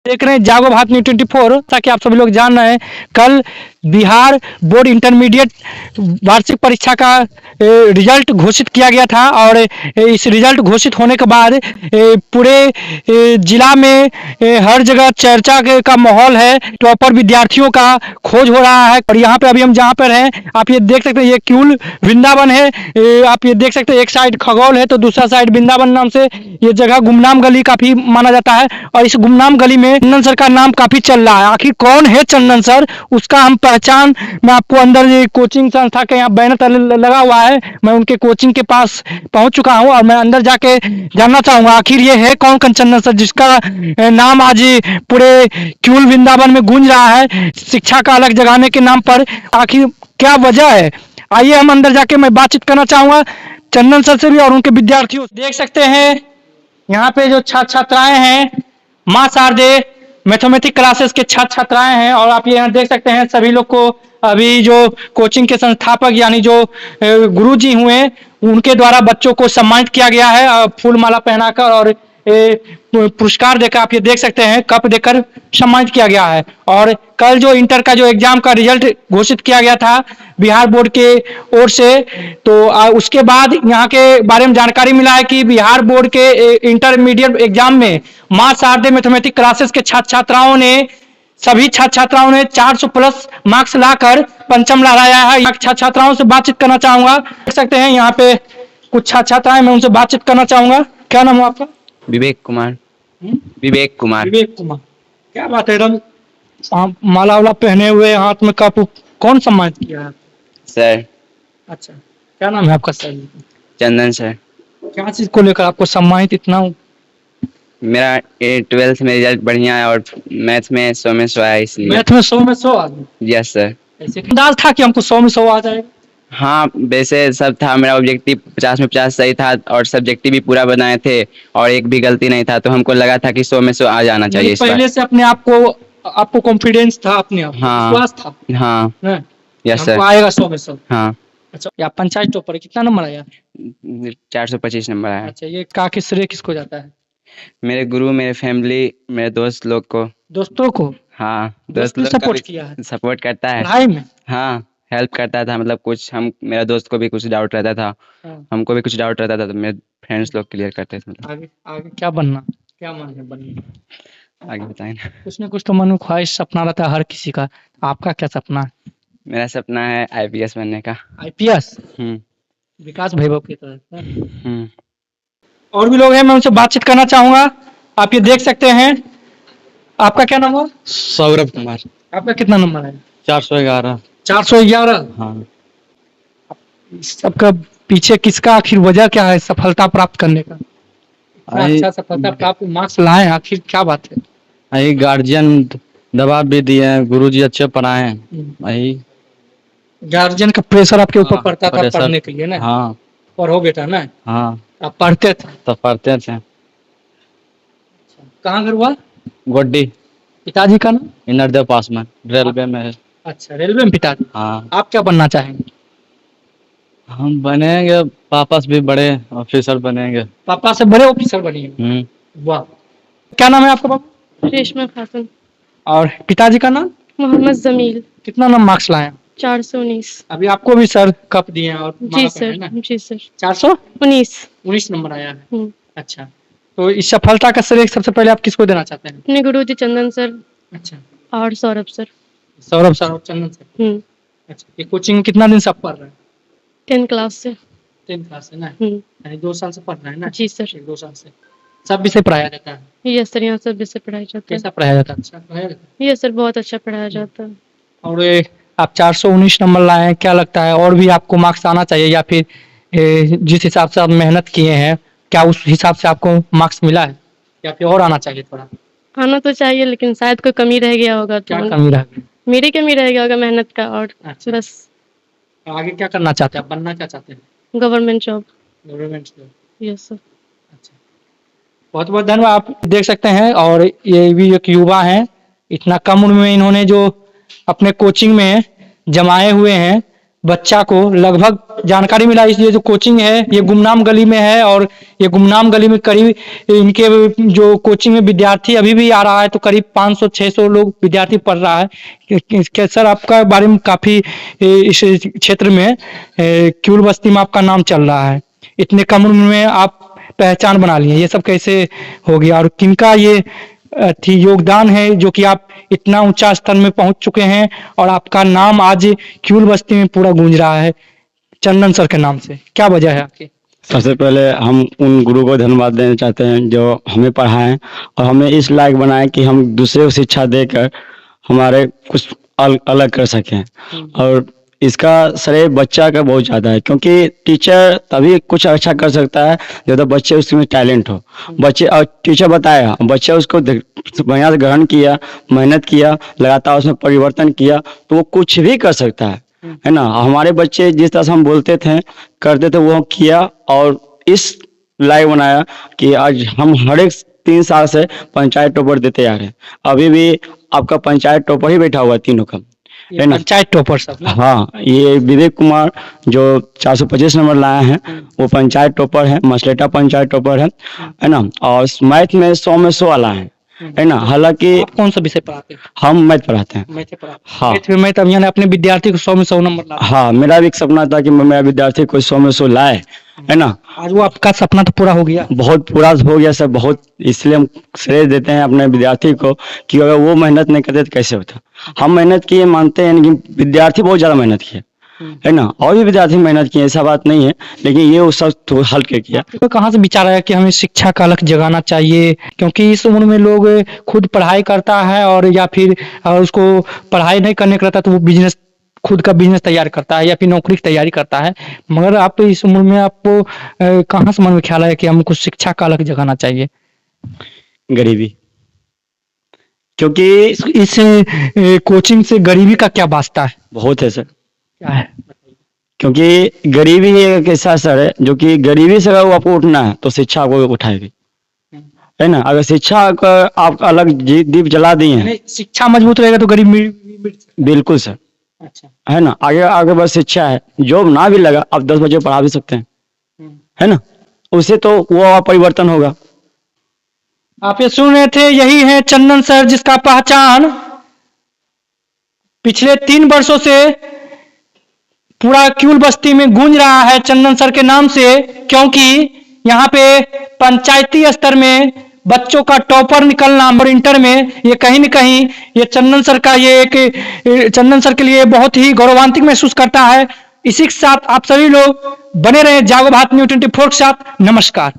देख रहे हैं जागो भारत न्यूज़ 24। ताकि आप सभी लोग जान रहे हैं, कल बिहार बोर्ड इंटरमीडिएट वार्षिक परीक्षा का रिजल्ट घोषित किया गया था। और इस रिजल्ट घोषित होने के बाद पूरे जिला में हर जगह चर्चा का माहौल है। टॉपर विद्यार्थियों का खोज हो रहा है। और यहाँ पे अभी हम जहाँ पर हैं, आप ये देख सकते हैं, ये क्यूल वृंदावन है। आप ये देख सकते हैं, एक साइड खगौल है तो दूसरा साइड वृंदावन नाम से ये जगह गुमनाम गली काफी माना जाता है। और इस गुमनाम गली में चंदन सर का नाम काफी चल रहा है। आखिर कौन है चंदन सर, उसका हम पहचान, मैं आपको अंदर ये कोचिंग संस्था के यहाँ बैनर लगा हुआ है, मैं उनके कोचिंग के पास पहुंच चुका हूं और मैं अंदर जाके जानना चाहूंगा आखिर ये है कौन चंदन सर, जिसका नाम आज पूरे क्यूल वृंदावन में गूंज रहा है शिक्षा का अलग जगाने के नाम पर। आखिर क्या वजह है, आइए हम अंदर जाके मैं बातचीत करना चाहूंगा चंदन सर से भी और उनके विद्यार्थियों। देख सकते हैं यहाँ पे जो छात्र छात्राएं हैं, माँ शारदे मैथमेटिक्स क्लासेस के छात्र छात्राएं हैं। और आप ये यहाँ देख सकते हैं सभी लोग को अभी जो कोचिंग के संस्थापक यानी जो गुरु जी हुए उनके द्वारा बच्चों को सम्मानित किया गया है फूल माला पहनाकर और पुरस्कार देकर, आप ये देख सकते हैं कप देकर सम्मानित किया गया है। और कल जो इंटर का जो एग्जाम का रिजल्ट घोषित किया गया था बिहार बोर्ड के ओर से, तो उसके बाद यहाँ के बारे में जानकारी मिला है कि बिहार बोर्ड के इंटरमीडिएट एग्जाम में माँ शारदे मैथमेटिक्स क्लासेस के छात्र छात्राओं ने सभी छात्र छात्राओं ने 400 प्लस मार्क्स लाकर पंचम लहराया है। छात्र छात्राओं से बातचीत करना चाहूंगा। देख सकते हैं यहाँ पे कुछ छात्र छात्राएं, मैं उनसे बातचीत करना चाहूंगा। क्या नाम है आपका? विवेक कुमार। विवेक कुमार। विवेक कुमार, क्या बात है, एकदम माला वाला पहने हुए, हाथ में कप, कौन सम्मानित किया है सर? अच्छा, क्या नाम है आपका सर? चंदन सर। क्या चीज को लेकर आपको सम्मानित इतना? मेरा 12th में रिजल्ट बढ़िया है और मैथ में 100 में 100 आया, इसलिए। मैथ में 100 में 100 आदमी? Yes sir. ऐसे अंदाज था कि हमको 100 में 100 आ जाएगा? हाँ, वैसे सब था, मेरा ऑब्जेक्टिव 50 में 50 सही था और सब्जेक्टिव भी पूरा बनाए थे और एक भी गलती नहीं था, तो हमको लगा था कि 100 में 100 आ जाना चाहिए इस बार। पहले से अपने आप को, आपको कॉन्फिडेंस था, अपने आप हाँ, विश्वास था? हाँ यस सर। हमको आएगा 100 में 100? हाँ। अच्छा, या पंचायत टॉपर कितना नंबर आया? 425 नंबर आया। अच्छा, ये का किस श्रेय किसको जाता है? मेरे गुरु, मेरे फैमिली, मेरे दोस्त लोग को। दोस्तों को? हाँ, दोस्त लोग सपोर्ट किया है? सपोर्ट करता है पढ़ाई में? हाँ, हेल्प करता था, मतलब कुछ हम, मेरा दोस्त को भी कुछ डाउट रहता था, हमको भी कुछ डाउट रहता था, तो मेरे फ्रेंड्स लोग क्लियर करते थे। मतलब आगे आगे क्या बनना, क्या मन है बनने? आगे बताएं ना। कुछ न कुछ तो मन में ख्वाहिश, सपना रहता है हर किसी का। आपका क्या सपना है? मेरा सपना है IPS बनने का। IPS? विकास वैभव की तरह। और भी लोग हैं, मैं उनसे बातचीत करना चाहूंगा। आप ये देख सकते हैं, आपका क्या नाम है? सौरभ कुमार। आपका कितना नंबर है? 411। 411? हाँ। सबका पीछे किसका आखिर वजह क्या है सफलता प्राप्त करने का? अच्छा सफलता प्राप्त मार्क्स लाए, आखिर क्या बात है? वही गार्जियन दबाव भी दिए हैं, गुरुजी अच्छे पढ़ाए हैं। वही गार्जियन का प्रेशर आपके ऊपर हाँ, पड़ता था प्रेशर। पढ़ने के लिए ना? हाँ। पढ़ो बेटा ना? हाँ, आप पढ़ते थे? तब पढ़ते थे। कहाँ घर हुआ? गोड्डी। पिताजी का नाम? इनरदेव पासवान, रेलवे में है। अच्छा, रेलवे में पिताजी? हाँ। आप क्या बनना चाहेंगे? हम बनेंगे, पापा से भी बड़े ऑफिसर बनेंगे। पापा से बड़े ऑफिसर बनिए? वाह। क्या नाम है आपका पापा? रेशमा खातून। और पिताजी का नाम? मोहम्मद जमील। कितना नंबर मार्क्स लाए? 419। अभी आपको भी सर कप दिए हैं और जी सर, जी सर। 419 नंबर आया है। अच्छा, तो इस सफलता का श्रेय सबसे पहले आप किसको देना चाहते हैं? अपने गुरुजी चंदन सर। अच्छा, और सौरभ सर। सौरभ सर और चंदन सर। अच्छा, ये कोचिंग कितना दिन से आप पढ़ रहे हैं? 10 क्लास से। 10 क्लास से ना? यानी 2 साल से पढ़ रहे हैं ना? जी सर। 2 साल से सब विषय पढ़ाया जाता है? यस सर, यहाँ सब विषय पढ़ाया जाता है। कैसा पढ़ाया जाता है? अच्छा पढ़ाया जाता है? यस सर, बहुत अच्छा पढ़ाया जाता है। और आप 419 नंबर लाए हैं, क्या लगता है और भी आपको मार्क्स आना चाहिए, या फिर जिस हिसाब से आप मेहनत किए हैं क्या उस हिसाब से आपको मार्क्स मिला है, या फिर और आना चाहिए थोड़ा? आना तो चाहिए, लेकिन शायद कोई कमी रह गया होगा। क्या कमी रह गई? मेरी कमी रह गया होगा मेहनत का। और अच्छा। बस आगे क्या करना चाहते हैं आप, बनना क्या चाहते हैं? Government job. Government job? Yes sir. अच्छा, बहुत बहुत धन्यवाद। आप देख सकते हैं, और ये भी एक युवा हैं, इतना कम उम्र में इन्होंने जो अपने कोचिंग में जमाए हुए हैं बच्चा को लगभग जानकारी मिला, ये जो कोचिंग है ये गुमनाम गली में है, और ये गुमनाम गली में करीब इनके जो कोचिंग में विद्यार्थी अभी भी आ रहा है तो करीब 500-600 लोग विद्यार्थी पढ़ रहा है। सर आपका बारे में काफी इस क्षेत्र में क्यूल बस्ती में आपका नाम चल रहा है, इतने कम उम्र में आप पहचान बना लिए, ये सब कैसे हो गया और किनका ये योगदान है जो कि आप इतना ऊंचा स्तर में पहुंच चुके हैं और आपका नाम आज क्यूल बस्ती में पूरा गूंज रहा है चंदन सर के नाम से, क्या वजह है आपकी? सबसे पहले हम उन गुरु को धन्यवाद देना चाहते हैं जो हमें पढ़ाएं और हमें इस लायक बनाएं कि हम दूसरे को शिक्षा देकर हमारे कुछ अलग कर सकें। और इसका श्रेय बच्चा का बहुत ज़्यादा है, क्योंकि टीचर तभी कुछ अच्छा कर सकता है जब तक बच्चे उसमें टैलेंट हो। बच्चे और टीचर बताया, बच्चा उसको बढ़िया से ग्रहण किया, मेहनत किया, लगातार उसमें परिवर्तन किया तो वो कुछ भी कर सकता है ना। हमारे बच्चे जिस तरह से हम बोलते थे करते थे वो किया और इस लायक बनाया कि आज हम हर एक 3 साल से पंचायत टॉपर देते आ रहे हैं। अभी भी आपका पंचायत टॉपर ही बैठा हुआ है तीनों का, है ना। पंचायत टॉपर सब ना? हाँ, ये विवेक कुमार जो 425 नंबर लाए हैं वो पंचायत टॉपर है, मसलेटा पंचायत टॉपर है ना। और मैथ में 100 में 100 वाला है ना। हालांकि आप कौन सा विषय पढ़ाते हैं? हम मैथ पढ़ाते हैं। मैथ पढ़ाते हैं। हाँ। मैथ में मैं तब यानी अपने विद्यार्थी को 100 में 100 नंबर ला। हाँ, मेरा भी एक सपना था कि मेरा विद्यार्थी को 100 में 100 लाए, है ना। आज वो आपका सपना तो पूरा हो गया। बहुत पूरा हो गया सर, बहुत। इसलिए हम श्रेय देते हैं अपने विद्यार्थी को कि अगर वो मेहनत नहीं करते तो कैसे होता। हम मेहनत किए मानते हैं, लेकिन विद्यार्थी बहुत ज्यादा मेहनत किए, है ना। और भी विद्यार्थी मेहनत किए, ऐसा बात नहीं है, लेकिन ये वो सब तो हल्के किया। तो कहाँ से विचार आया कि हमें शिक्षा का अलग जगाना चाहिए, क्योंकि इस उम्र में लोग खुद पढ़ाई करता है और या फिर उसको पढ़ाई नहीं करने का रहता तो वो बिजनेस, खुद का बिजनेस तैयार करता है या फिर नौकरी की तैयारी करता है। मगर आप इस उम्र में आपको कहाँ से मन में ख्याल आया कि हमको शिक्षा का अलग जगाना चाहिए? गरीबी, क्योंकि इस कोचिंग से गरीबी का क्या वास्ता है? बहुत है सर। क्या है? क्योंकि गरीबी ही एक ऐसा सर है जो कि गरीबी से अगर आपको उठना है तो शिक्षा आपको उठाएगी, है ना। अगर शिक्षा का आप अलग दीप जला दिए हैं, शिक्षा मजबूत रहेगा तो गरीब मिट। बिल्कुल सर, अच्छा, है ना। आगे आगे बस शिक्षा है, जॉब ना भी लगा आप 10 बजे पढ़ा भी सकते हैं, है ना। उससे तो वो परिवर्तन होगा। आप ये सुन रहे थे, यही है चंदन सर जिसका पहचान पिछले 3 वर्षों से पूरा क्यूल बस्ती में गूंज रहा है चंदन सर के नाम से, क्योंकि यहाँ पे पंचायती स्तर में बच्चों का टॉपर निकलना और इंटर में ये कहीं न कहीं ये चंदन सर का ये एक चंदन सर के लिए बहुत ही गौरवान्वित महसूस करता है। इसी के साथ आप सभी लोग बने रहे जागो भारत न्यूज़ 24 के साथ। नमस्कार।